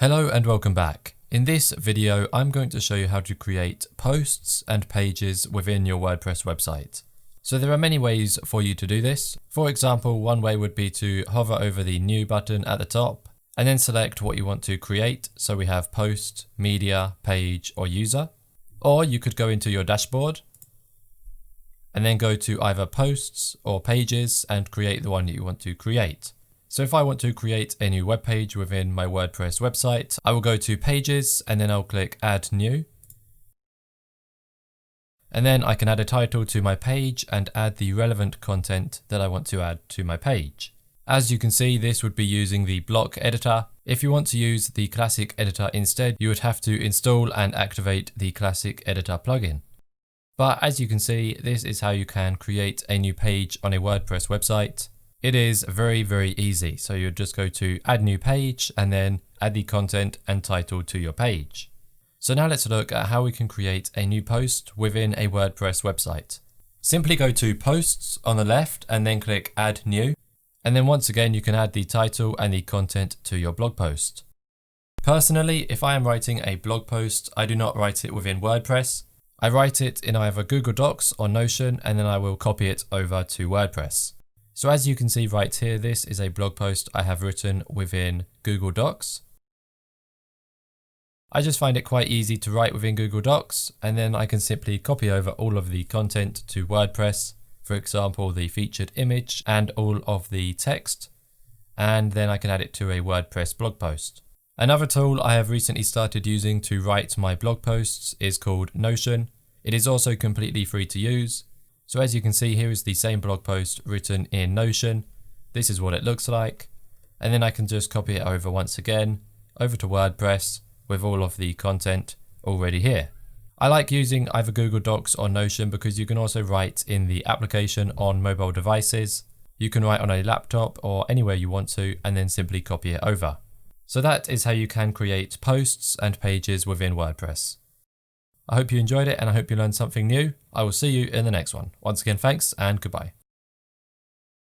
Hello and welcome back. In this video, I'm going to show you how to create posts and pages within your WordPress website. So there are many ways for you to do this. For example, one way would be to hover over the new button at the top and then select what you want to create. So we have post, media, page, or user. Or you could go into your dashboard and then go to either posts or pages and create the one that you want to create. So if I want to create a new web page within my WordPress website, I will go to pages and then I'll click add new. And then I can add a title to my page and add the relevant content that I want to add to my page. As you can see, this would be using the block editor. If you want to use the classic editor instead, you would have to install and activate the classic editor plugin. But as you can see, this is how you can create a new page on a WordPress website. It is very, very easy. So you just go to add new page and then add the content and title to your page. So now let's look at how we can create a new post within a WordPress website. Simply go to posts on the left and then click add new. And then once again, you can add the title and the content to your blog post. Personally, if I am writing a blog post, I do not write it within WordPress. I write it in either Google Docs or Notion, and then I will copy it over to WordPress. So as you can see right here, this is a blog post I have written within Google Docs. I just find it quite easy to write within Google Docs, and then I can simply copy over all of the content to WordPress, for example, the featured image and all of the text, and then I can add it to a WordPress blog post. Another tool I have recently started using to write my blog posts is called Notion. It is also completely free to use. So as you can see, here is the same blog post written in Notion. This is what it looks like. And then I can just copy it over once again, over to WordPress with all of the content already here. I like using either Google Docs or Notion because you can also write in the application on mobile devices. You can write on a laptop or anywhere you want to, and then simply copy it over. So that is how you can create posts and pages within WordPress. I hope you enjoyed it and I hope you learned something new. I will see you in the next one. Once again, thanks and goodbye.